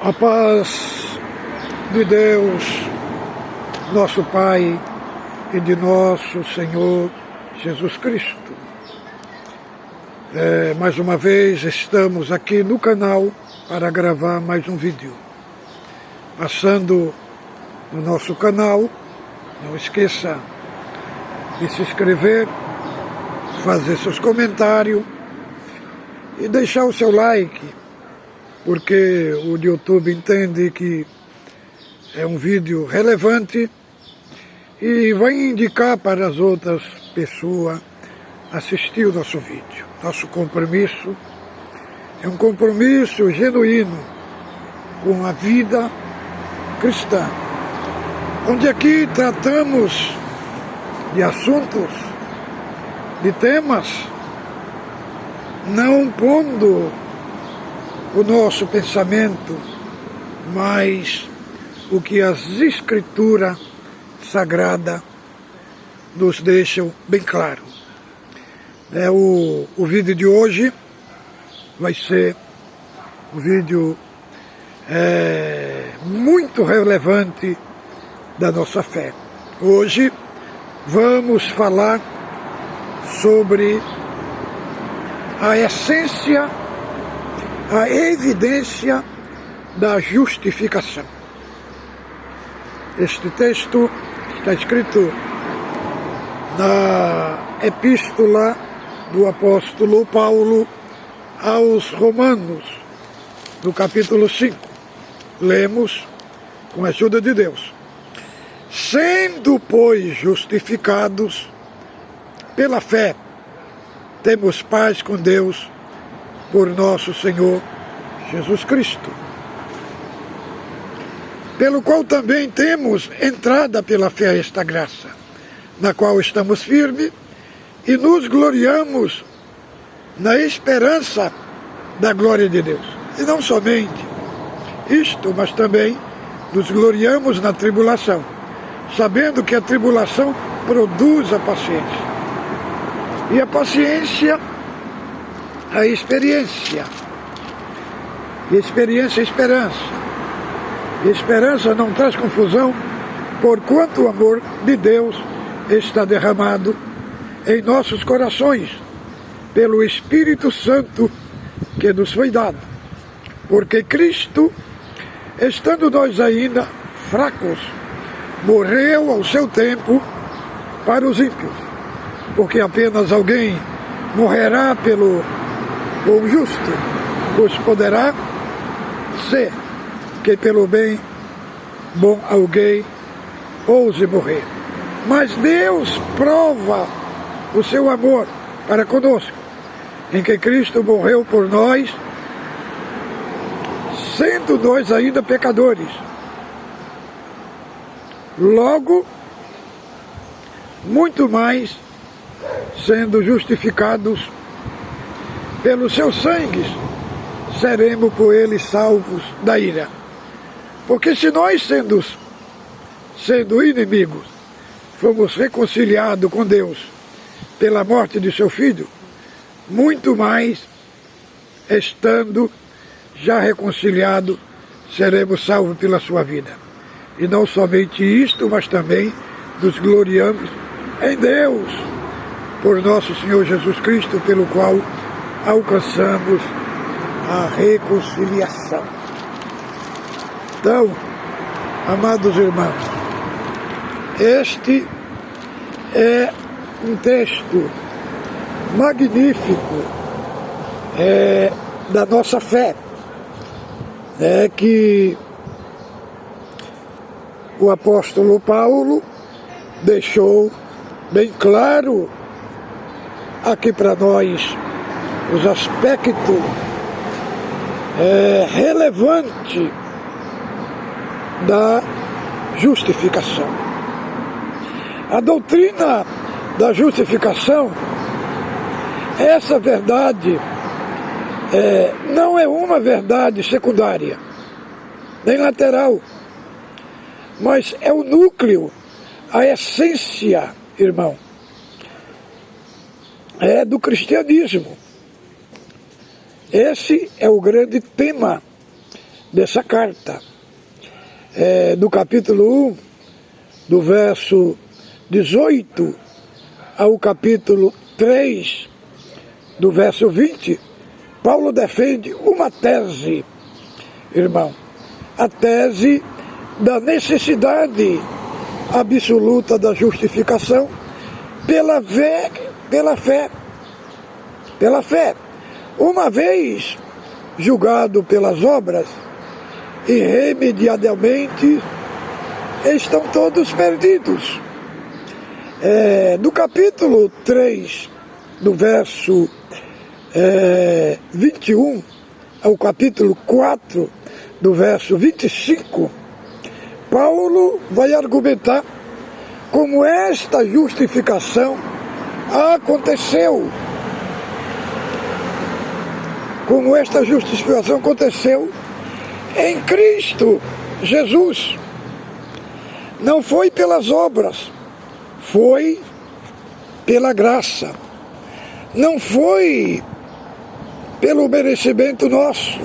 A paz de Deus, nosso Pai, e de nosso Senhor Jesus Cristo. Mais uma vez estamos aqui no canal para gravar mais um vídeo. Passando no nosso canal, não esqueça de se inscrever, fazer seus comentários e deixar o seu like, porque o YouTube entende que é um vídeo relevante e vai indicar para as outras pessoas assistir o nosso vídeo. Nosso compromisso é um compromisso genuíno com a vida cristã, onde aqui tratamos de assuntos, de temas, não pondo o nosso pensamento, mas o que as Escrituras Sagradas nos deixam bem claro. O vídeo de hoje vai ser um vídeo muito relevante da nossa fé. Hoje vamos falar sobre a essência, a evidência da justificação. Este texto está escrito na epístola do apóstolo Paulo aos Romanos, no capítulo 5. Lemos com a ajuda de Deus. Sendo, pois, justificados pela fé, temos paz com Deus por nosso Senhor Jesus Cristo, pelo qual também temos entrada pela fé a esta graça, na qual estamos firmes e nos gloriamos na esperança da glória de Deus. E não somente isto, mas também nos gloriamos na tribulação, sabendo que a tribulação produz a paciência. E a paciência, a experiência. E experiência, esperança. E esperança não traz confusão, porquanto o amor de Deus está derramado em nossos corações, pelo Espírito Santo que nos foi dado. Porque Cristo, estando nós ainda fracos, morreu ao seu tempo para os ímpios. Porque apenas alguém morrerá pelo justo, pois poderá ser que pelo bem bom alguém ouse morrer. Mas Deus prova o seu amor para conosco, em que Cristo morreu por nós, sendo nós ainda pecadores. Logo, muito mais, sendo justificados pelo seu sangue, seremos por ele salvos da ira. Porque se nós, sendo inimigos, fomos reconciliados com Deus pela morte de seu Filho, muito mais, estando já reconciliados, seremos salvos pela sua vida. E não somente isto, mas também nos gloriamos em Deus, por nosso Senhor Jesus Cristo, pelo qual alcançamos a reconciliação. Então, amados irmãos, este é um texto magnífico da nossa fé, que o apóstolo Paulo deixou bem claro aqui para nós os aspectos relevantes da justificação. A doutrina da justificação, essa verdade não é uma verdade secundária, nem lateral, mas é o núcleo, a essência, irmão, do cristianismo. Esse é o grande tema dessa carta. Do capítulo 1, do verso 18 ao capítulo 3, do verso 20, Paulo defende uma tese, irmão, a tese da necessidade absoluta da justificação pela fé. Uma vez julgado pelas obras, irremediavelmente estão todos perdidos. Do capítulo 3, do verso 21 ao capítulo 4, do verso 25, Paulo vai argumentar como esta justificação aconteceu. Como esta justificação aconteceu em Cristo Jesus. Não foi pelas obras, foi pela graça. Não foi pelo merecimento nosso.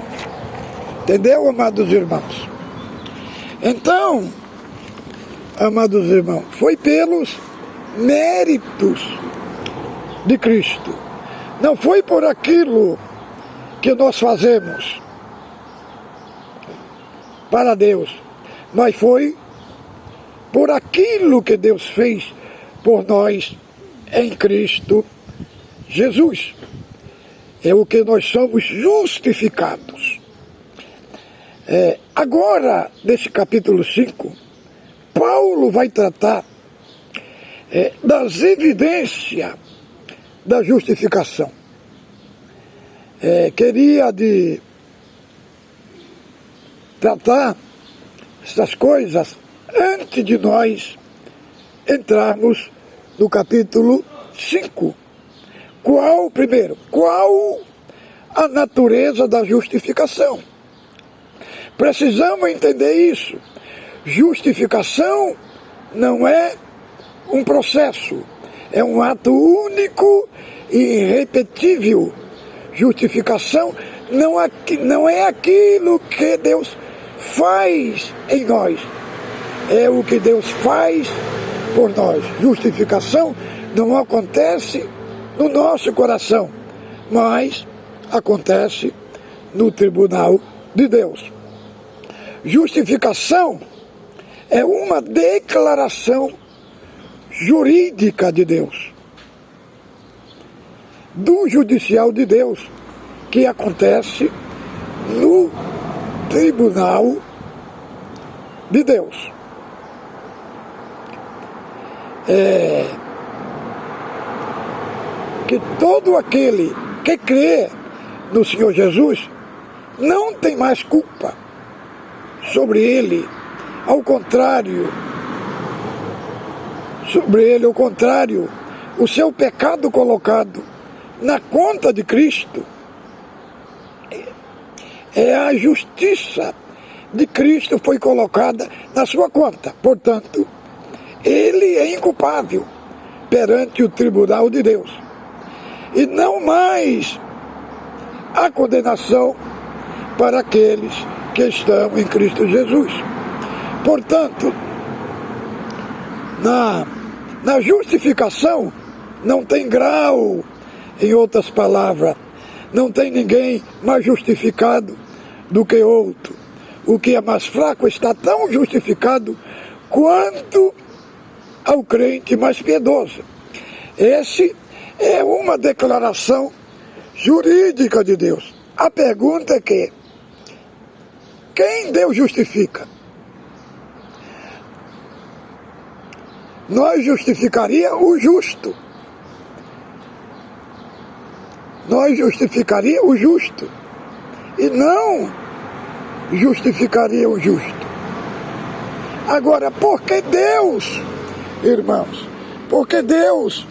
Entendeu, amados irmãos? Então, amados irmãos, foi pelos méritos de Cristo. Não foi por aquilo que nós fazemos para Deus, mas foi por aquilo que Deus fez por nós em Cristo Jesus. É o que nós somos justificados. Agora, nesse capítulo 5, Paulo vai tratar das evidências da justificação. Queria de tratar essas coisas antes de nós entrarmos no capítulo 5. Qual a natureza da justificação? Precisamos entender isso. Justificação não é um processo, é um ato único e irrepetível. Justificação não é aquilo que Deus faz em nós, é o que Deus faz por nós. Justificação não acontece no nosso coração, mas acontece no tribunal de Deus. Justificação é uma declaração jurídica de Deus, do judicial de Deus, que acontece no tribunal de Deus. Que todo aquele que crê no Senhor Jesus não tem mais culpa sobre ele, ao contrário, o seu pecado colocado na conta de Cristo, a justiça de Cristo foi colocada na sua conta. Portanto, ele é inculpável perante o tribunal de Deus. E não mais a condenação para aqueles que estão em Cristo Jesus. Portanto, na justificação não tem grau, em outras palavras, não tem ninguém mais justificado do que outro. O que é mais fraco está tão justificado quanto ao crente mais piedoso. Esse é uma declaração jurídica de Deus. A pergunta é que quem Deus justifica? Nós justificaria o justo. Nós justificaria o justo. E não justificaria o justo. Agora, por que Deus, irmãos, porque Deus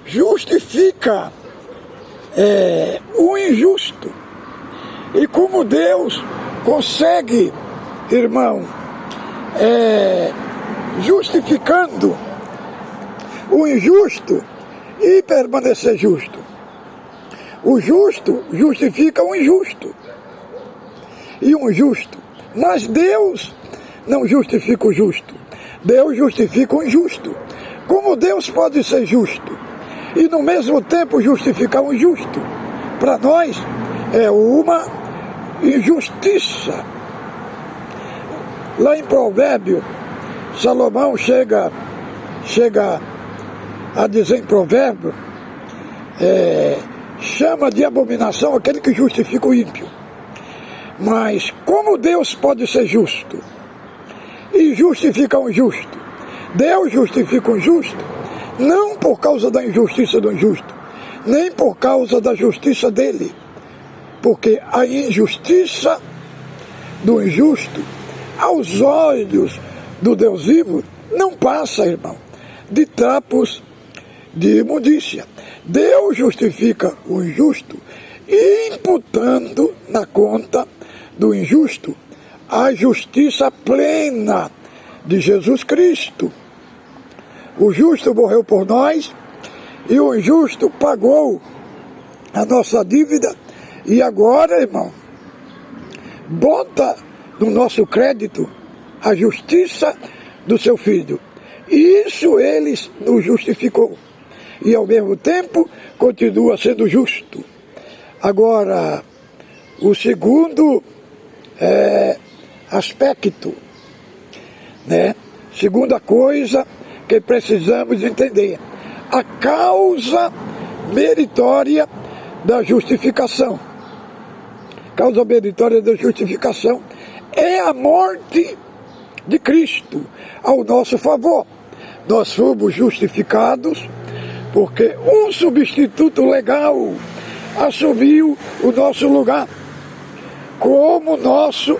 justifica o injusto? E como Deus consegue, irmão, justificando o injusto e permanecer justo? O justo justifica o injusto. e um justo. Mas Deus não justifica o justo. Deus justifica o injusto. Como Deus pode ser justo e no mesmo tempo justificar o injusto? Para nós é uma injustiça. Lá em Provérbio, Salomão chega a dizer em Provérbio, chama de abominação aquele que justifica o ímpio. Mas como Deus pode ser justo e justifica o injusto? Deus justifica o injusto não por causa da injustiça do injusto, nem por causa da justiça dele, porque a injustiça do injusto aos olhos do Deus vivo não passa, irmão, de trapos de imundícia. Deus justifica o injusto imputando na conta do injusto a justiça plena de Jesus Cristo. O justo morreu por nós e o injusto pagou a nossa dívida e agora, irmão, bota no nosso crédito a justiça do seu Filho. Isso ele nos justificou e ao mesmo tempo continua sendo justo. Agora, o segundo aspecto, né? Segunda coisa que precisamos entender: a causa meritória da justificação. Causa meritória da justificação é a morte de Cristo ao nosso favor. Nós fomos justificados porque um substituto legal assumiu o nosso lugar como nosso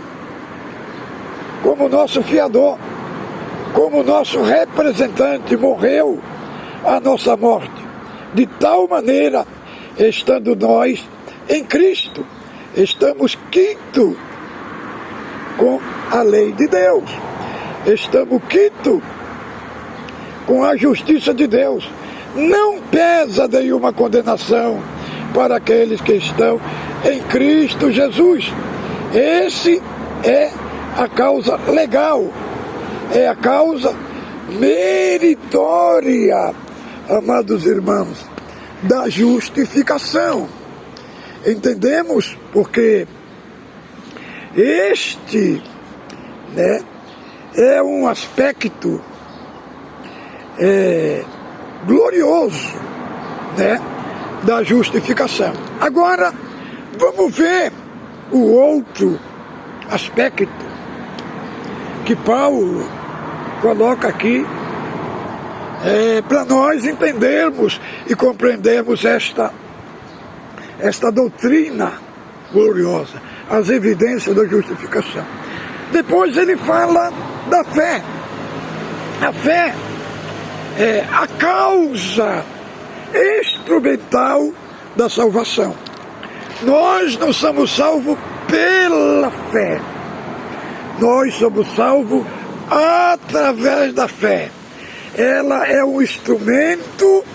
fiador, como nosso representante, morreu a nossa morte. De tal maneira, estando nós em Cristo, estamos quitos com a lei de Deus, estamos quitos com a justiça de Deus. Não pesa nenhuma condenação para aqueles que estão em Cristo Jesus. Esse é a causa legal, é a causa meritória, amados irmãos, da justificação. Entendemos? Porque este, né, é um aspecto glorioso, né, da justificação. Agora, vamos ver o outro aspecto que Paulo coloca aqui para nós entendermos e compreendermos esta doutrina gloriosa, as evidências da justificação. Depois ele fala da fé. A fé é a causa instrumental da salvação. Nós não somos salvos pela fé. Nós somos salvos através da fé. Ela é um instrumento,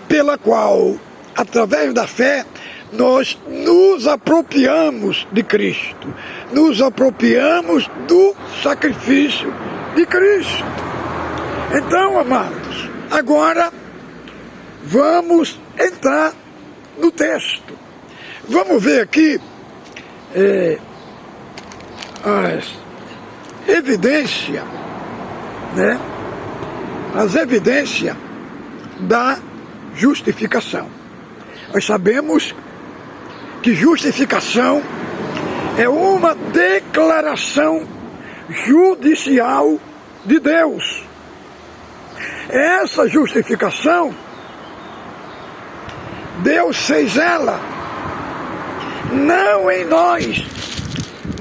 pela qual, através da fé, nós nos apropriamos de Cristo, nos apropriamos do sacrifício de Cristo. Então, amados, agora vamos entrar no texto. Vamos ver aqui as evidências, né? As evidências da justificação. Nós sabemos que justificação é uma declaração judicial de Deus. Essa justificação, Deus fez ela, não em nós,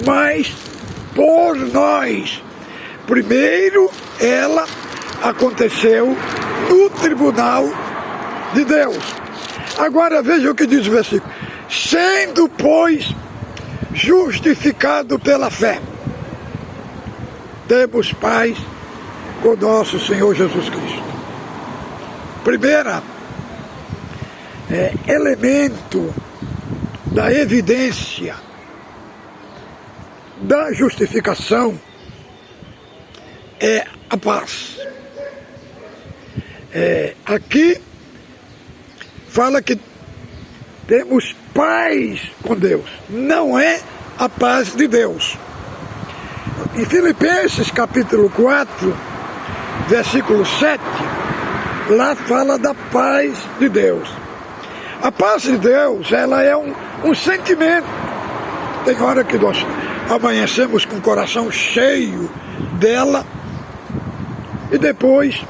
mas por nós. Primeiro, ela aconteceu no tribunal de Deus. Agora veja o que diz o versículo: sendo, pois, justificado pela fé, temos paz com nosso Senhor Jesus Cristo. Primeira elemento da evidência da justificação é a paz. Aqui fala que temos paz com Deus, não é a paz de Deus. Em Filipenses capítulo 4, versículo 7, lá fala da paz de Deus. A paz de Deus, ela é um sentimento. Tem hora que nós amanhecemos com o coração cheio dela e depois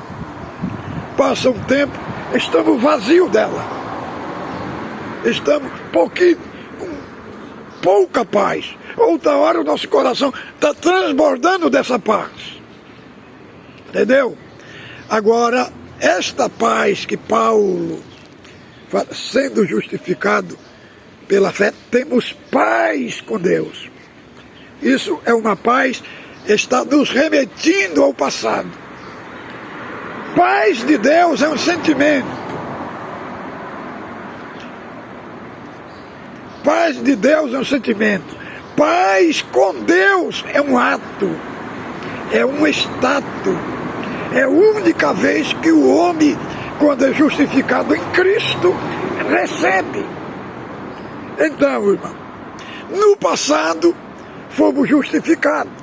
passa um tempo, estamos vazios dela. Estamos com pouca paz. Outra hora o nosso coração está transbordando dessa paz. Entendeu? Agora, esta paz que Paulo, sendo justificado pela fé, temos paz com Deus. Isso é uma paz que está nos remetindo ao passado. Paz de Deus é um sentimento. Paz de Deus é um sentimento. Paz com Deus é um ato. É um estado. É a única vez que o homem, quando é justificado em Cristo, recebe. Então, irmão, no passado fomos justificados.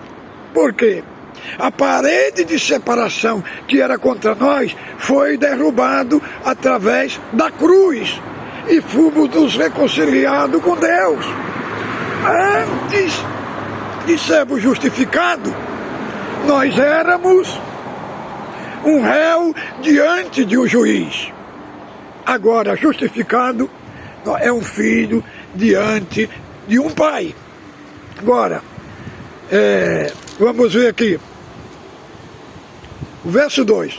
Por quê? A parede de separação que era contra nós foi derrubado através da cruz e fomos nos reconciliados com Deus. Antes de sermos justificados, nós éramos um réu diante de um juiz. Agora, justificado, é um filho diante de um pai. Agora, vamos ver aqui. O verso 2.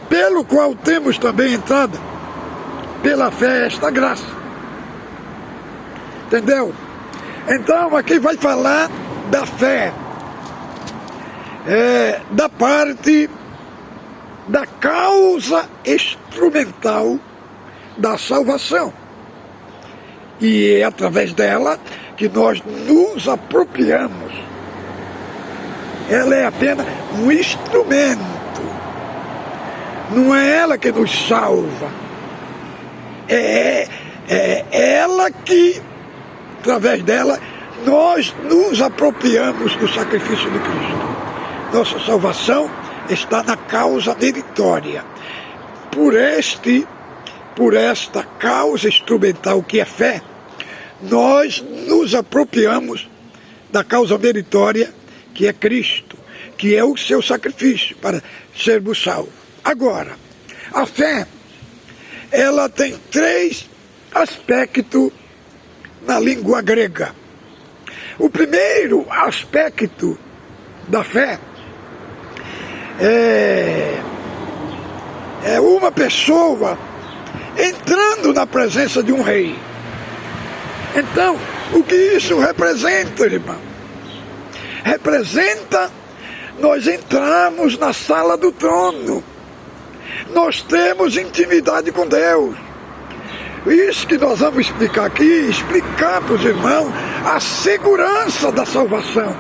Pelo qual temos também entrada pela fé esta graça. Entendeu? Então aqui vai falar da fé. Da parte da causa instrumental da salvação. E é através dela que nós nos apropriamos. Ela é apenas um instrumento. Não é ela que nos salva. É ela que, através dela, nós nos apropriamos do sacrifício de Cristo. Nossa salvação está na causa meritória. Por esta causa instrumental que é fé, nós nos apropriamos da causa meritória que é Cristo, que é o seu sacrifício para sermos salvos. Agora, a fé, ela tem 3 aspectos na língua grega. O primeiro aspecto da fé é uma pessoa entrando na presença de um rei. Então, o que isso representa, irmão? Representa nós entramos na sala do trono. Nós temos intimidade com Deus. Isso que nós vamos explicar aqui, explicar para os irmãos a segurança da salvação.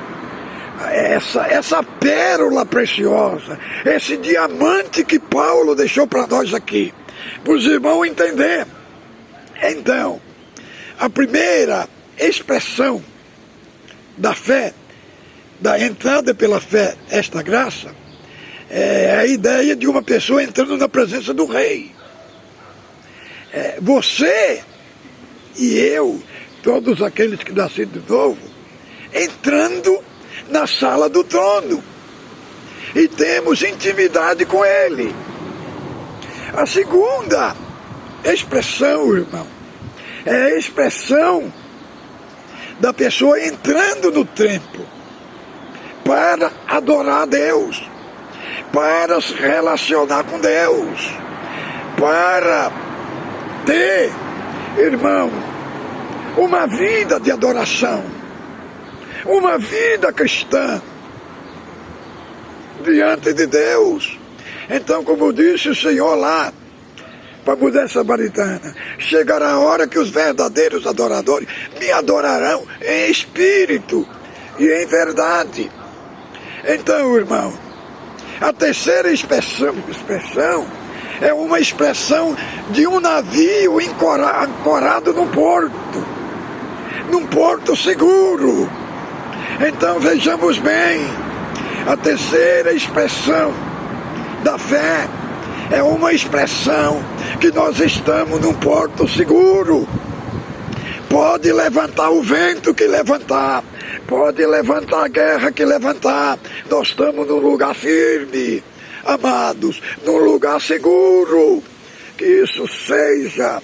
Essa pérola preciosa, esse diamante que Paulo deixou para nós aqui, para os irmãos entenderem. Então, a primeira expressão da fé, da entrada pela fé, esta graça, é a ideia de uma pessoa entrando na presença do rei. Você e eu, todos aqueles que nasceram de novo, entrando na sala do trono e temos intimidade com ele. A segunda expressão, irmão, é a expressão da pessoa entrando no templo para adorar a Deus, para se relacionar com Deus, para ter, irmão, uma vida de adoração, uma vida cristã diante de Deus. Então, como disse o Senhor lá para a mulher samaritana, chegará a hora que os verdadeiros adoradores me adorarão em espírito e em verdade. Então, irmão, a terceira expressão é uma expressão de um navio ancorado num porto seguro. Então vejamos bem, a terceira expressão da fé é uma expressão que nós estamos num porto seguro. Pode levantar o vento que levantar, pode levantar a guerra que levantar, nós estamos num lugar firme, amados, num lugar seguro. Que isso seja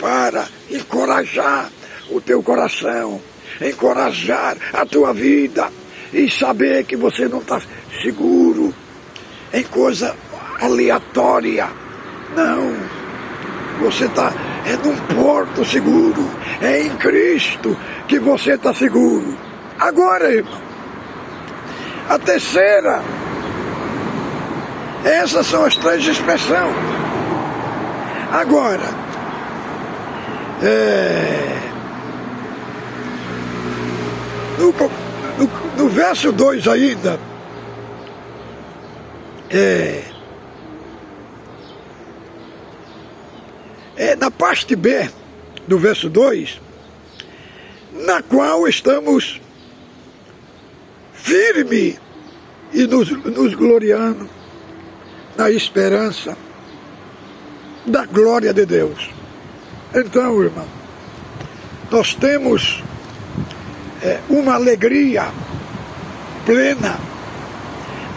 para encorajar o teu coração, encorajar a tua vida e saber que você não está seguro em coisa aleatória. Não, você está num porto seguro, é em Cristo que você está seguro. Agora, irmão, a terceira, essas são as três expressões. Agora, no verso 2 ainda, na parte B do verso 2, na qual estamos firmes e nos gloriando na esperança da glória de Deus. Então, irmão, nós temos uma alegria plena,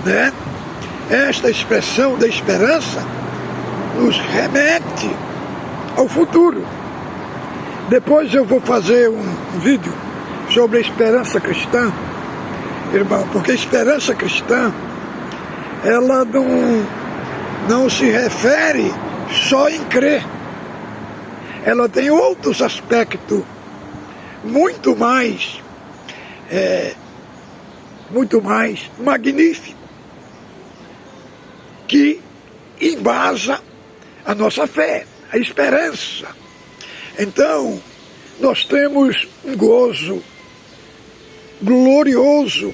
né? Esta expressão da esperança nos remete ao futuro. Depois eu vou fazer um vídeo sobre a esperança cristã, irmão, porque a esperança cristã, ela não se refere só em crer. Ela tem outros aspectos muito mais magníficos que embasa a nossa fé, a esperança. Então, nós temos um gozo glorioso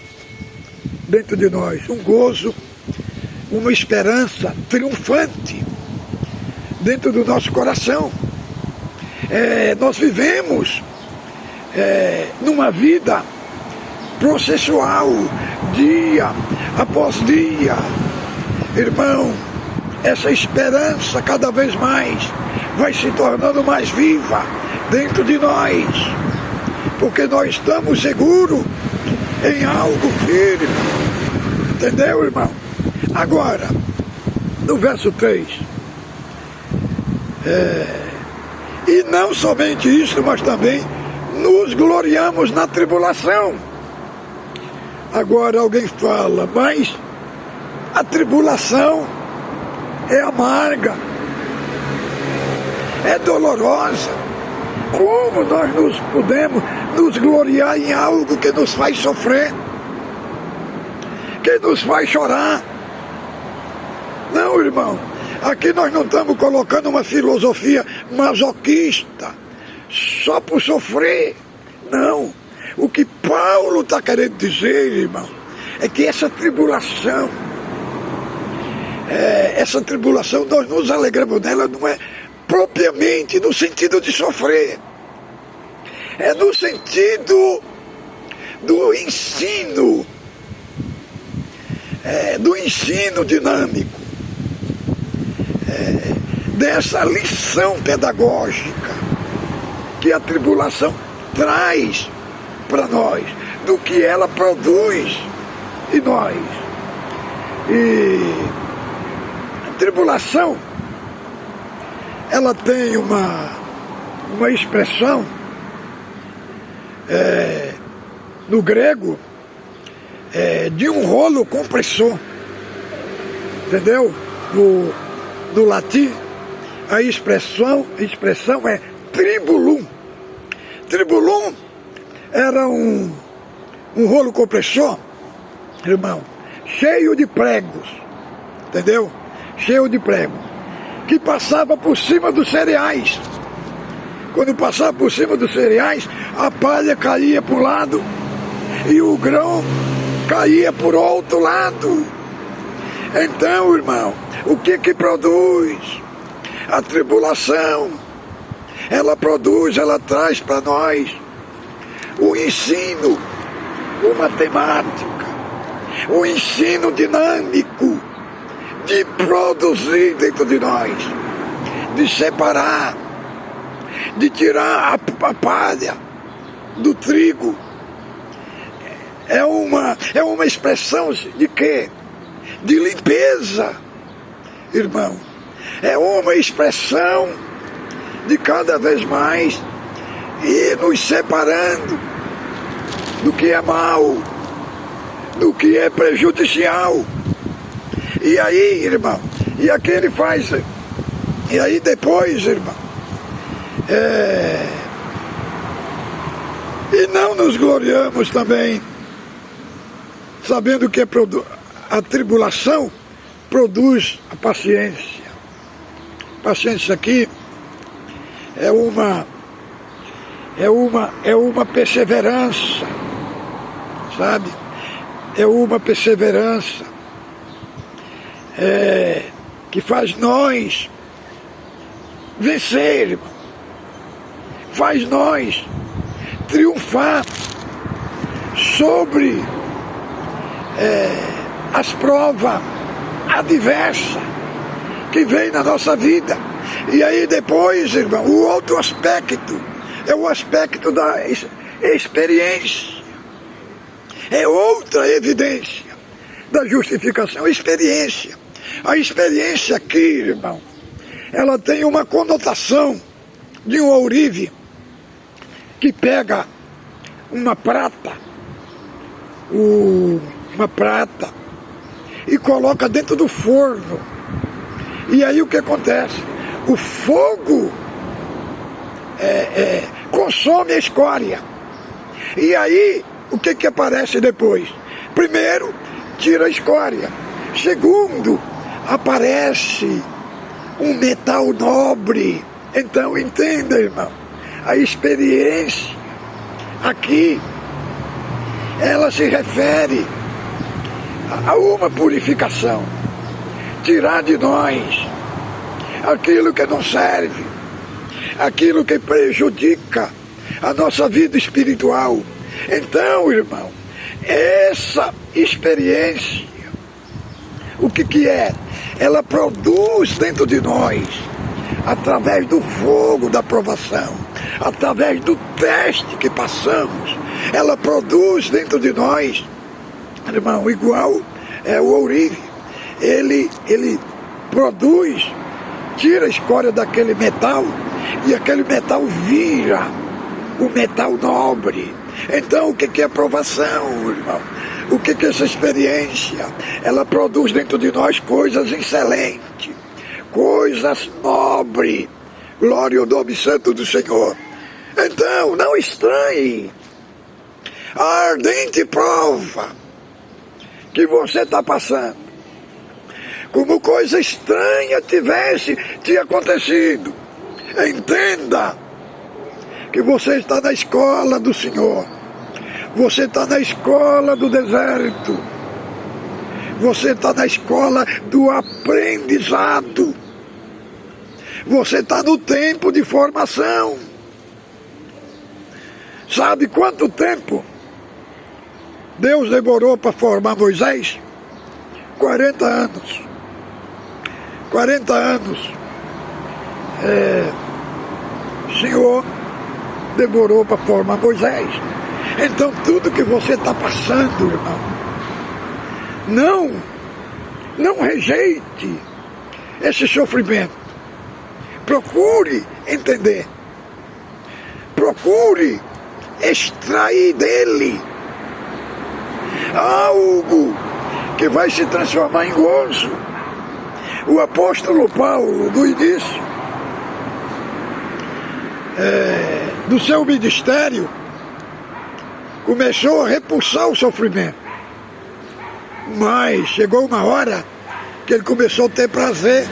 dentro de nós, um gozo, uma esperança triunfante dentro do nosso coração. Nós vivemos numa vida processual, dia após dia. Irmão, essa esperança cada vez mais vai se tornando mais viva dentro de nós, porque nós estamos seguros em algo firme. Entendeu, irmão? Agora, no verso 3, e não somente isso, mas também nos gloriamos na tribulação. Agora alguém fala, mas a tribulação é amarga, é dolorosa. Como nós podemos nos gloriar em algo que nos faz sofrer, que nos faz chorar? Não, irmão, aqui nós não estamos colocando uma filosofia masoquista, só por sofrer. Não, o que Paulo está querendo dizer, irmão, é que essa tribulação nós nos alegramos dela, não é propriamente no sentido de sofrer, é no sentido do ensino, do ensino dinâmico, dessa lição pedagógica que a tribulação traz para nós, do que ela produz em nós. E a tribulação, ela tem uma expressão no grego de um rolo compressor, entendeu? No latim a expressão é tribulum. Tribulum era um rolo compressor, irmão, cheio de pregos, entendeu? Cheio de prego, que passava por cima dos cereais. Quando passava por cima dos cereais, a palha caía para um lado e o grão caía por outro lado. Então, irmão, o que produz? A tribulação. Ela produz, ela traz para nós o ensino, o matemática, o ensino dinâmico de produzir dentro de nós, de separar, de tirar a palha do trigo. É uma expressão de quê? De limpeza, irmão. É uma expressão de cada vez mais ir nos separando do que é mal, do que é prejudicial. E aí, irmão, e aqui ele faz, e aí depois, irmão, e não nos gloriamos também, sabendo que a tribulação produz a paciência. Paciência aqui é uma perseverança, sabe? É uma perseverança que faz nós vencer, irmão. Faz nós triunfar sobre as provas adversas que vem na nossa vida. E aí depois, irmão, o outro aspecto é o aspecto da experiência. É outra evidência da justificação, experiência. A experiência aqui, irmão, ela tem uma conotação de um ourive que pega uma prata e coloca dentro do forno. E aí o que acontece? O fogo consome a escória. E aí o que aparece depois? Primeiro, tira a escória. Segundo, aparece um metal nobre. Então entenda, irmão, a experiência aqui, ela se refere a uma purificação. Tirar de nós aquilo que não serve, aquilo que prejudica a nossa vida espiritual. Então, irmão, essa experiência, o que é? Ela produz dentro de nós, através do fogo da provação, através do teste que passamos, ela produz dentro de nós, irmão, igual o ourive. Ele produz, tira a escória daquele metal e aquele metal vira o metal nobre. Então o que é provação, irmão? O que é essa experiência? Ela produz dentro de nós coisas excelentes, coisas nobres. Glória ao nome santo do Senhor. Então não estranhe a ardente prova que você está passando, como coisa estranha tivesse te acontecido. Entenda que você está na escola do Senhor. Você está na escola do deserto. Você está na escola do aprendizado. Você está no tempo de formação. Sabe quanto tempo Deus demorou para formar Moisés? 40 anos. 40 anos. O Senhor demorou para formar Moisés. Então tudo que você está passando, irmão, não rejeite esse sofrimento. Procure entender. Procure extrair dele algo que vai se transformar em gozo. O apóstolo Paulo, no início do seu ministério, começou a repulsar o sofrimento. Mas chegou uma hora que ele começou a ter prazer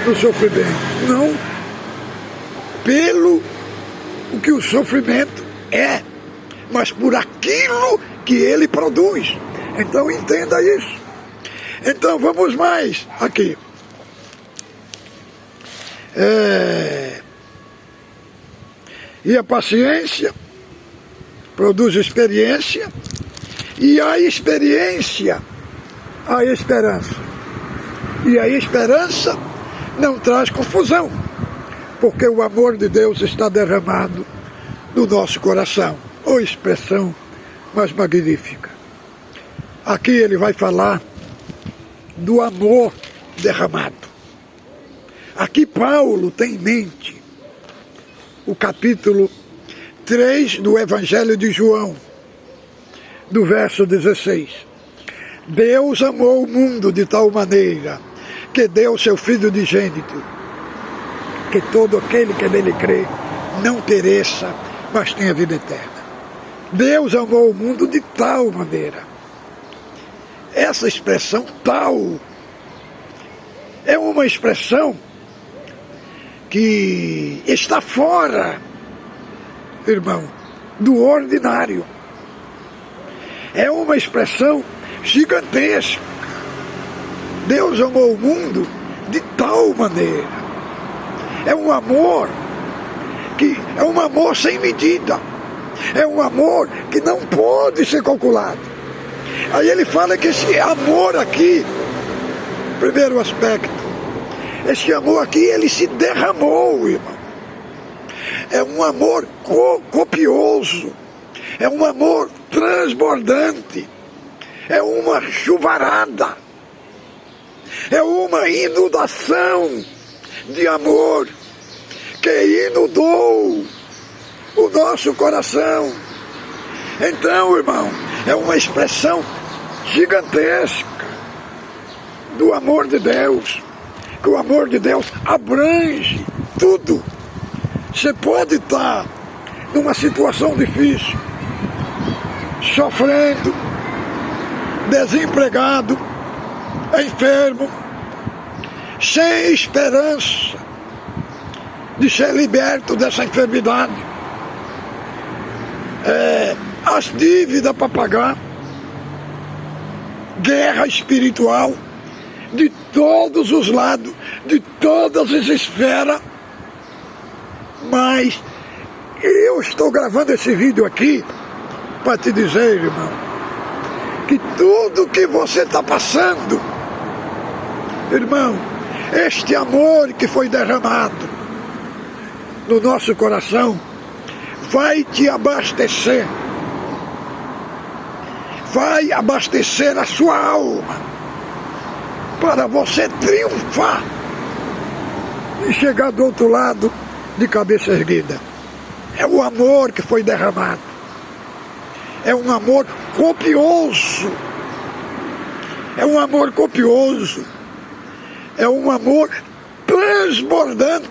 no sofrimento. Não pelo o que o sofrimento é, mas por aquilo que ele produz. Então entenda isso. Então vamos mais aqui. E a paciência produz experiência, e a experiência, a esperança. E a esperança não traz confusão, porque o amor de Deus está derramado no nosso coração. Ou expressão mais magnífica. Aqui ele vai falar do amor derramado. Aqui Paulo tem em mente o capítulo 3 do Evangelho de João, do verso 16. Deus amou o mundo de tal maneira que deu seu Filho unigênito, que todo aquele que nele crê não pereça, mas tenha vida eterna. Deus amou o mundo de tal maneira. Essa expressão tal é uma expressão que está fora, irmão, do ordinário. É uma expressão gigantesca. Deus amou o mundo de tal maneira. É um amor que é um amor sem medida. É um amor que não pode ser calculado. Aí ele fala que esse amor aqui, primeiro aspecto, esse amor aqui, ele se derramou, irmão. É um amor copioso. É um amor transbordante. É uma chuvarada. É uma inundação de amor que inundou o nosso coração. Então, irmão, é uma expressão gigantesca do amor de Deus. Que o amor de Deus abrange tudo. Você pode estar numa situação difícil, sofrendo, desempregado, enfermo, sem esperança de ser liberto dessa enfermidade, as dívidas para pagar, guerra espiritual de todos os lados, de todas as esferas. Mas eu estou gravando esse vídeo aqui para te dizer, irmão, que tudo que você está passando, irmão, este amor que foi derramado no nosso coração vai te abastecer, vai abastecer a sua alma para você triunfar e chegar do outro lado de cabeça erguida. É o amor que foi derramado. É um amor copioso. É um amor copioso. É um amor transbordante.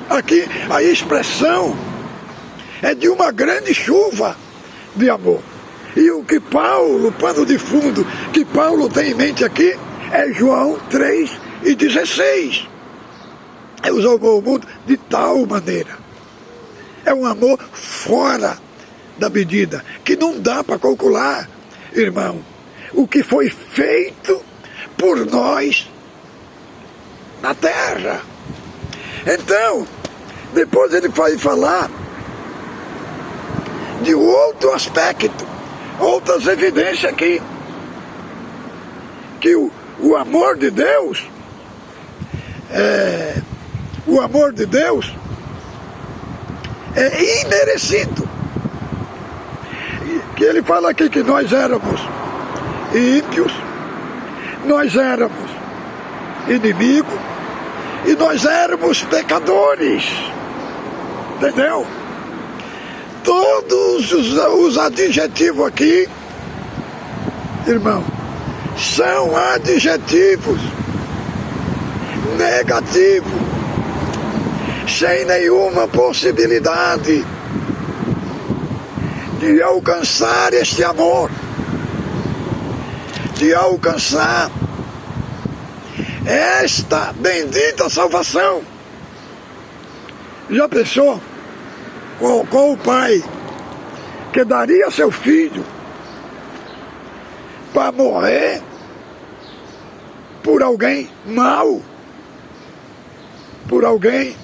Aqui a expressão é de uma grande chuva de amor. E o que Paulo, pano de fundo, que Paulo tem em mente aqui, é João 3:16. Deus amou o mundo de tal maneira. É um amor fora da medida, que não dá para calcular, irmão, o que foi feito por nós na terra. Então, depois ele vai falar de outro aspecto, outras evidências aqui, que o amor de Deus, o amor de Deus é imerecido. Que ele fala aqui que nós éramos ímpios, nós éramos inimigos e nós éramos pecadores. Entendeu? Todos os adjetivos aqui, irmão, são adjetivos negativos, sem nenhuma possibilidade de alcançar este amor, de alcançar esta bendita salvação. Já pensou qual o pai que daria seu filho para morrer por alguém mau, por alguém,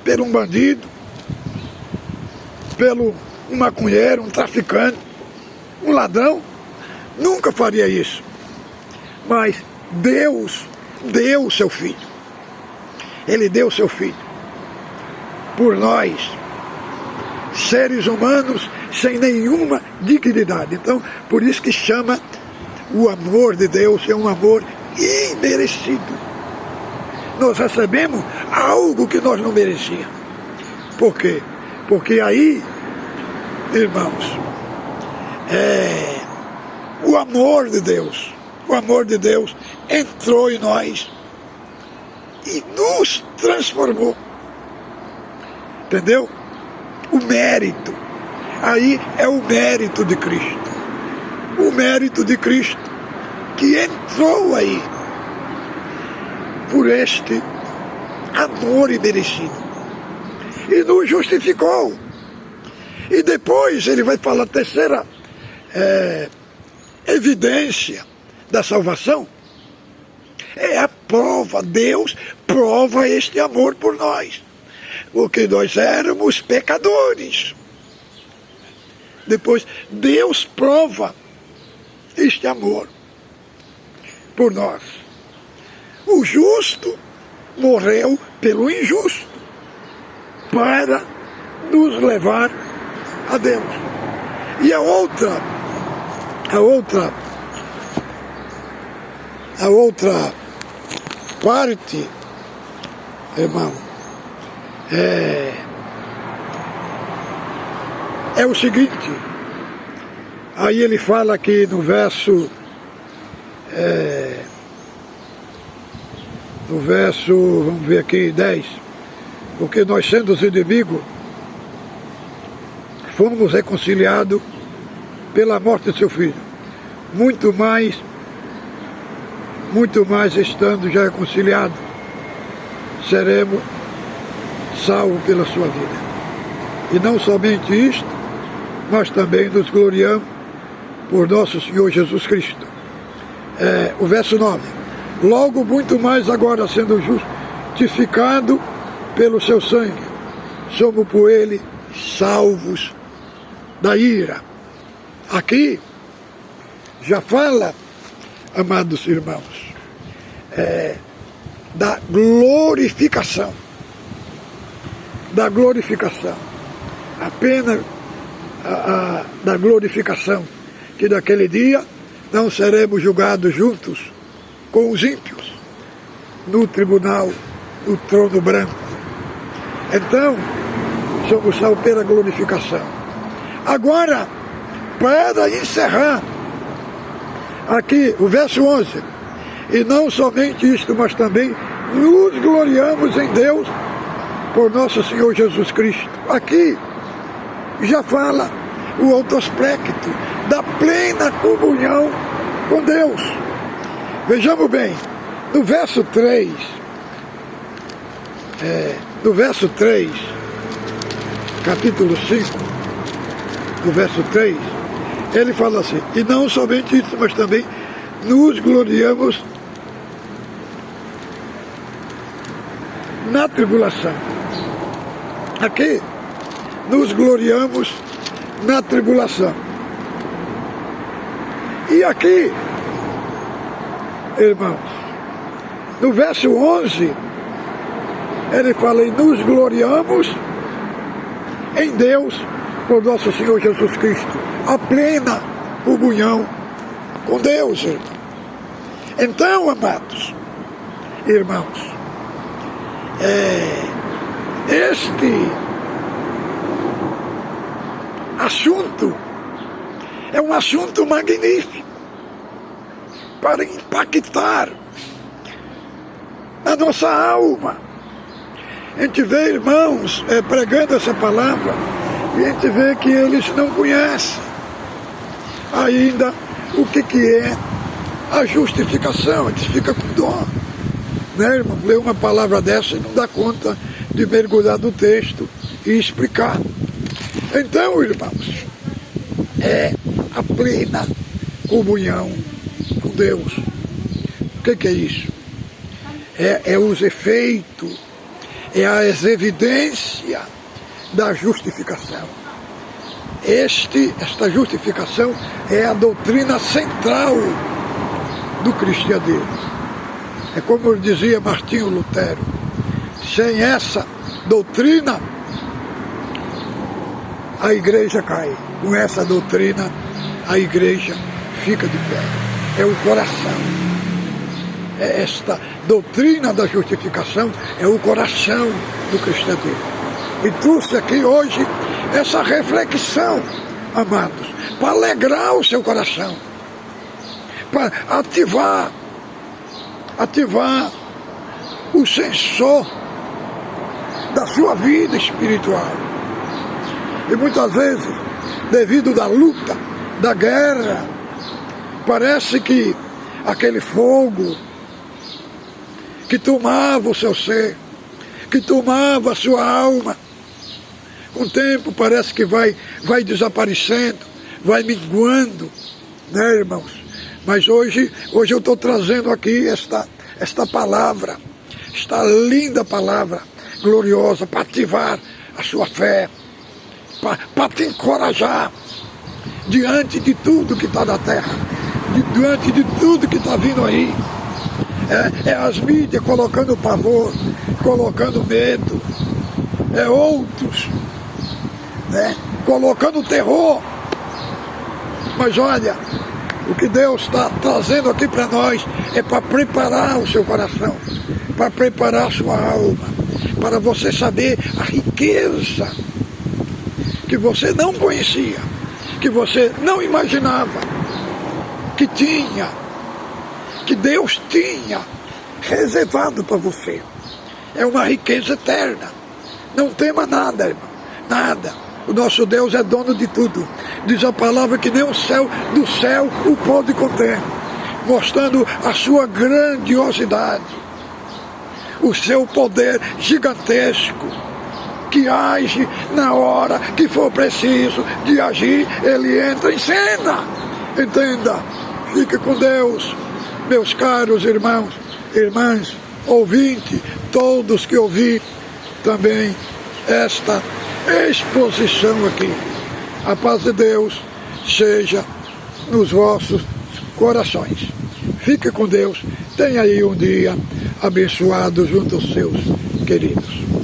por um bandido, pelo um maconheiro, um traficante, um ladrão? Nunca faria isso. Mas Deus deu o seu filho. Ele deu o seu filho por nós, seres humanos sem nenhuma dignidade. Então, por isso que chama o amor de Deus, é um amor imerecido. Nós recebemos algo que nós não merecíamos. Por quê? Porque aí, irmãos, o amor de Deus entrou em nós e nos transformou. Entendeu? O mérito. Aí é o mérito de Cristo. O mérito de Cristo que entrou aí por este amor imerecido e nos justificou. E depois ele vai falar a terceira evidência da salvação. É a prova. Deus prova este amor por nós, porque nós éramos pecadores. Depois Deus prova este amor por nós. O justo morreu pelo injusto para nos levar a Deus. E a outra parte, irmão, é o seguinte. Aí ele fala aqui no verso, vamos ver aqui, 10. Porque nós, sendo os inimigos, fomos reconciliados pela morte de seu filho. Muito mais estando já reconciliados, seremos salvos pela sua vida. E não somente isto, mas também nos gloriamos por nosso Senhor Jesus Cristo. O verso 9. Logo, muito mais agora, sendo justificado pelo seu sangue, somos por ele salvos da ira. Aqui já fala, amados irmãos, da glorificação. Da glorificação. Apenas da glorificação, que naquele dia não seremos julgados juntos com os ímpios no tribunal, no trono branco. Então, somos salvos pela glorificação. Agora, para encerrar, aqui o verso 11. E não somente isto, mas também nos gloriamos em Deus por nosso Senhor Jesus Cristo. Aqui já fala o outro aspecto da plena comunhão com Deus. Vejamos bem, no verso 3, capítulo 5, no verso 3, ele fala assim: e não somente isso, mas também nos gloriamos na tribulação. Aqui, nos gloriamos na tribulação. E aqui, irmãos, no verso 11, ele fala: e nos gloriamos em Deus por nosso Senhor Jesus Cristo. A plena comunhão com Deus, irmão. Então, amados irmãos, este assunto é um assunto magnífico para impactar a nossa alma. A gente vê irmãos pregando essa palavra e a gente vê que eles não conhecem ainda o que é a justificação. A gente fica com dó, né, irmão? Ler uma palavra dessa e não dá conta de mergulhar no texto e explicar. Então, irmãos, é a plena comunhão com Deus. O que é isso? É os efeitos, é as evidências da justificação. Esta justificação é a doutrina central do cristianismo. É como dizia Martinho Lutero, sem essa doutrina, a igreja cai. Com essa doutrina, a igreja fica de pé. É o coração. Esta doutrina da justificação é o coração do cristianismo. E trouxe aqui hoje essa reflexão, amados, para alegrar o seu coração, para ativar o sensor da sua vida espiritual. E muitas vezes, devido à luta, da guerra, parece que aquele fogo que tomava o seu ser, que tomava a sua alma, com o tempo parece que vai desaparecendo, vai minguando, né, irmãos? Mas hoje eu estou trazendo aqui esta palavra, esta linda palavra gloriosa, para ativar a sua fé, para te encorajar diante de tudo que está na terra, diante de tudo que está vindo aí. É as mídias colocando pavor, colocando medo, é outros, né, colocando terror. Mas olha, o que Deus está trazendo aqui para nós é para preparar o seu coração, para preparar a sua alma, para você saber a riqueza que você não conhecia, que você não imaginava que tinha, que Deus tinha reservado para você. É uma riqueza eterna. Não tema nada, irmão, nada. O nosso Deus é dono de tudo. Diz a palavra que nem o céu do céu o pode conter, mostrando a sua grandiosidade, o seu poder gigantesco, que age na hora que for preciso de agir, ele entra em cena. Entenda, fique com Deus, meus caros irmãos, irmãs, ouvintes, todos que ouvi também esta exposição aqui. A paz de Deus seja nos vossos corações. Fique com Deus, tenha aí um dia abençoado junto aos seus queridos.